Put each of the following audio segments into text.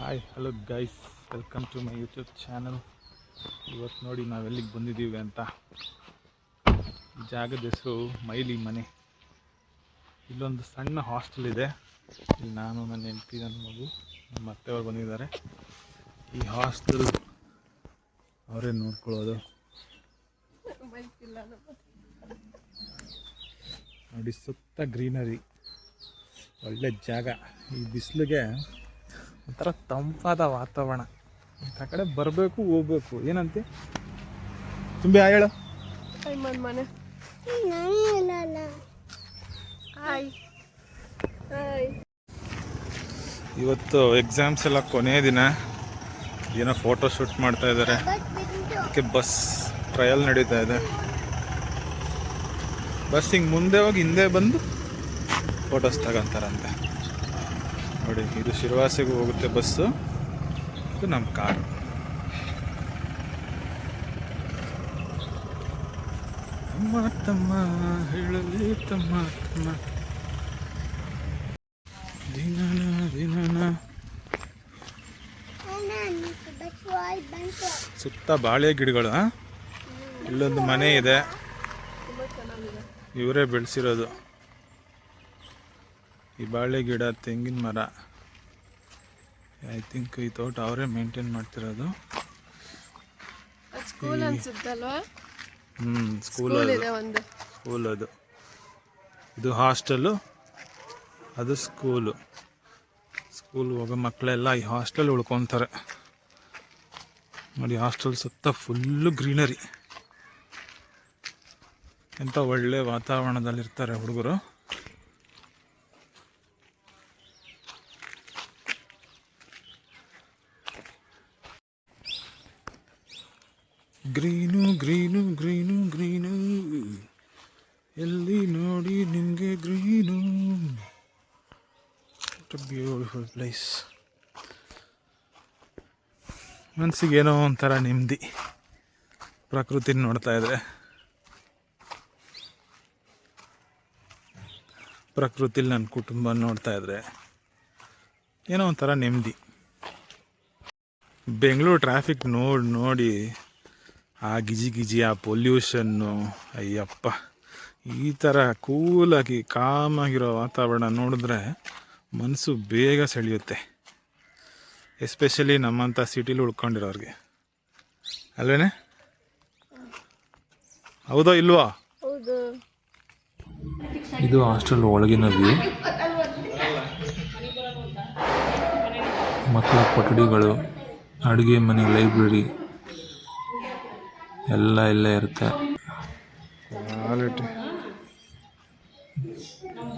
Hi hello guys, welcome to my YouTube channel. ಇವತ್ತು ನೋಡಿ ನಾವೆಲ್ಲಿಗೆ ಬಂದಿದ್ದೀವಿ ಅಂತ. ಈ ಜಾಗದ ಹೆಸರು ಮೈಲಿ ಮನೆ. ಇಲ್ಲೊಂದು ಸಣ್ಣ ಹಾಸ್ಟೆಲ್ ಇದೆ. ಇಲ್ಲಿ ನಾನು, ನನ್ನ ಹೆಂಡತಿ, ನನ್ನ ಮಗು, ನಮ್ಮ ಅತ್ತೆಯವರು ಬಂದಿದ್ದಾರೆ. ಈ ಹಾಸ್ಟೆಲ್ ಅವರೇ ನೋಡ್ಕೊಳ್ಳೋದು. ನೋಡಿ, ಸುತ್ತ ಗ್ರೀನರಿ, ಒಳ್ಳೆ ಜಾಗ. ಈ ಬಿಸಿಲಿಗೆ ಒಂಥರ ತಂಪಾದ ವಾತಾವರಣ. ಆ ಕಡೆ ಬರಬೇಕು, ಹೋಗ್ಬೇಕು. ಏನಂತೆ ತುಂಬಿ ಹೇಳು. ಮನೆ ಇವತ್ತು ಎಕ್ಸಾಮ್ಸ್ ಎಲ್ಲ ಕೊನೆಯ ದಿನ. ಏನೋ ಫೋಟೋ ಶೂಟ್ ಮಾಡ್ತಾ ಇದ್ದಾರೆ. ಅದಕ್ಕೆ ಬಸ್ ಟ್ರಯಲ್ ನಡೀತಾ ಇದೆ. ಬಸ್ ಹಿಂಗೆ ಮುಂದೆ ಹೋಗಿ ಹಿಂದೆ ಬಂದು ಫೋಟೋಸ್ ತಗೊಂತಾರಂತೆ. ನೋಡಿ, ಇದು ಶಿರವಾಸಿಗೆ ಹೋಗುತ್ತೆ ಬಸ್ಸು, ಇದು ನಮ್ಮ ಕಾರು. ತಮ್ಮ ತಮ್ಮ ಹೇಳಲಿ ತಮ್ಮ ತಮ್ಮ ದಿನನ ದಿನನ. ಸುತ್ತ ಬಾಳೆ ಗಿಡಗಳು. ಇಲ್ಲೊಂದು ಮನೆ ಇದೆ, ಇವರೇ ಬೆಳೆಸಿರೋದು. ಈ ಬಾಳೆ ಗಿಡ, ತೆಂಗಿನ ಮರ. ಐ ಥಿಂಕ್ ಈ ತೋಟ ಅವರೇ ಮೇಂಟೈನ್ ಮಾಡ್ತಿರೋದು. ಸ್ಕೂಲ್ ಅನ್ಸುತ್ತಲ್ವಾ? ಸ್ಕೂಲ್ ಅದು. ಇದು ಹಾಸ್ಟೆಲ್ಲು, ಅದು ಸ್ಕೂಲು. ಸ್ಕೂಲ್ ಹೋಗೋ ಮಕ್ಕಳೆಲ್ಲ ಈ ಹಾಸ್ಟೆಲ್ ಉಳ್ಕೊತಾರೆ. ನೋಡಿ, ಹಾಸ್ಟೆಲ್ ಸುತ್ತ ಫುಲ್ಲು ಗ್ರೀನರಿ. ಎಂಥ ಒಳ್ಳೆ ವಾತಾವರಣದಲ್ಲಿರ್ತಾರೆ ಹುಡುಗರು. ಗ್ರೀನು ಗ್ರೀನು ಗ್ರೀನು ಗ್ರೀನು, ಎಲ್ಲಿ ನೋಡಿ ನಿಮಗೆ ಗ್ರೀನು. Beautiful place. ಮನಸ್ಸಿಗೆ ಏನೋ ಒಂಥರ ನೆಮ್ಮದಿ, ಪ್ರಕೃತಿ ನೋಡ್ತಾ ಇದ್ರೆ. ಪ್ರಕೃತಿಲಿ ನನ್ನ ಕುಟುಂಬ ನೋಡ್ತಾ ಇದ್ರೆ ಏನೋ ಒಂಥರ ನೆಮ್ಮದಿ. ಬೆಂಗಳೂರು ಟ್ರಾಫಿಕ್ ನೋಡಿ ಆ ಗಿಜಿ, ಆ ಪೊಲ್ಯೂಷನ್ನು, ಅಯ್ಯಪ್ಪ. ಈ ಥರ ಕೂಲಾಗಿ ಕಾಮಾಗಿರೋ ವಾತಾವರಣ ನೋಡಿದ್ರೆ ಮನಸ್ಸು ಬೇಗ ಸೆಳೆಯುತ್ತೆ. ಎಸ್ಪೆಷಲಿ ನಮ್ಮಂಥ ಸಿಟಿಲಿ ಉಳ್ಕೊಂಡಿರೋರಿಗೆ, ಅಲ್ವೇನೆ? ಹೌದೋ ಇಲ್ವಾ? ಇದು ಹಾಸ್ಟೆಲ್ ಒಳಗಿನ ವ್ಯೂ. ಮಕ್ಕಳ ಕೊಠಡಿಗಳು, ಅಡುಗೆ ಮನೆ, ಲೈಬ್ರರಿ ಎಲ್ಲ ಇಲ್ಲೇ ಇರುತ್ತೆ.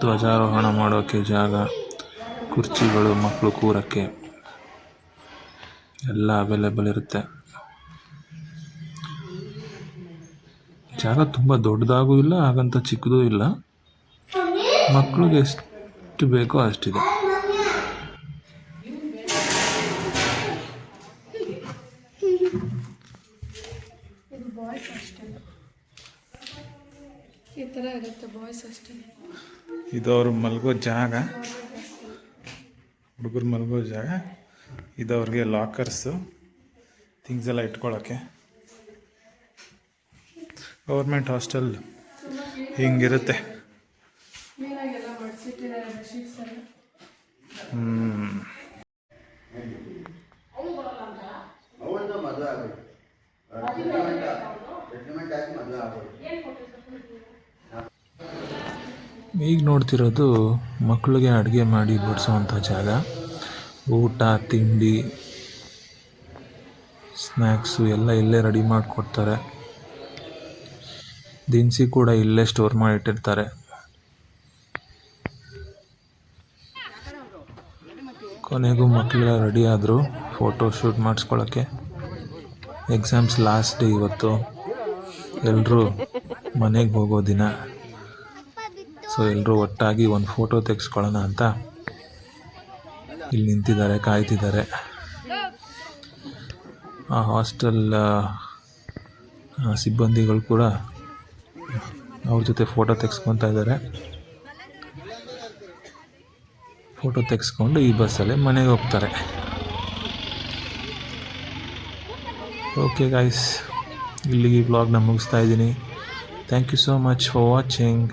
ಧ್ವಜಾರೋಹಣ ಮಾಡೋಕ್ಕೆ ಜಾಗ, ಕುರ್ಚಿಗಳು, ಮಕ್ಕಳು ಕೂರಕ್ಕೆ ಎಲ್ಲ ಅವೈಲೇಬಲ್ ಇರುತ್ತೆ. ಜಾಗ ತುಂಬ ದೊಡ್ಡದಾಗೂ ಇಲ್ಲ, ಹಾಗಂತ ಚಿಕ್ಕದೂ ಇಲ್ಲ. ಮಕ್ಕಳಿಗೆ ಎಷ್ಟು ಬೇಕೋ ಅಷ್ಟಿದೆ. ಈ ಥರ ಇರುತ್ತೆ ಬಾಯ್ಸ್ ಅಷ್ಟೇ. ಇದು ಅವ್ರು ಮಲಗೋ ಜಾಗ, ಹುಡುಗರು ಮಲಗೋ ಜಾಗ. ಇದು ಅವ್ರಿಗೆ ಲಾಕರ್ಸು, ಥಿಂಗ್ಸ್ ಎಲ್ಲ ಇಟ್ಕೊಳ್ಳೋಕ್ಕೆ. Government hostel ಹಿಂಗಿರುತ್ತೆ. ಈಗ ನೋಡ್ತಿರೋದು ಮಕ್ಕಳಿಗೆ ಅಡುಗೆ ಮಾಡಿ ಬಡಿಸೋವಂಥ ಜಾಗ. ಊಟ, ತಿಂಡಿ, ಸ್ನ್ಯಾಕ್ಸು ಎಲ್ಲ ಇಲ್ಲೇ ರೆಡಿ ಮಾಡಿಕೊಡ್ತಾರೆ. ದಿನಸಿ ಕೂಡ ಇಲ್ಲೇ ಸ್ಟೋರ್ ಮಾಡಿಟ್ಟಿರ್ತಾರೆ. ಕೊನೆಗೂ ಮಕ್ಕಳೆಲ್ಲ ರೆಡಿ ಆದರು ಫೋಟೋ ಶೂಟ್ ಮಾಡಿಸ್ಕೊಳ್ಳೋಕ್ಕೆ. ಎಕ್ಸಾಮ್ಸ್ ಲಾಸ್ಟ್ ಡೇ ಇವತ್ತು. ಎಲ್ಲರೂ ಮನೆಗೆ ಹೋಗೋ ದಿನ. ಸೊ ಎಲ್ಲರೂ ಒಟ್ಟಾಗಿ ಒಂದು ಫೋಟೋ ತೆಗೆಸ್ಕೊಳ್ಳೋಣ ಅಂತ ಇಲ್ಲಿ ನಿಂತಿದ್ದಾರೆ, ಕಾಯ್ತಿದ್ದಾರೆ. ಆ ಹಾಸ್ಟೆಲ್ ಸಿಬ್ಬಂದಿಗಳು ಕೂಡ ಅವ್ರ ಜೊತೆ ಫೋಟೋ ತೆಗೆಸ್ಕೊತಾ ಇದ್ದಾರೆ. ಫೋಟೋ ತೆಗೆಸ್ಕೊಂಡು ಈ ಬಸ್ಸಲ್ಲೇ ಮನೆಗೆ ಹೋಗ್ತಾರೆ. ಓಕೆ ಗೈಸ್, ಇಲ್ಲಿಗೆ ಈ ವ್ಲಾಗ್ನ ಮುಗಿಸ್ತಾ ಇದ್ದೀನಿ. Thank you so much for watching.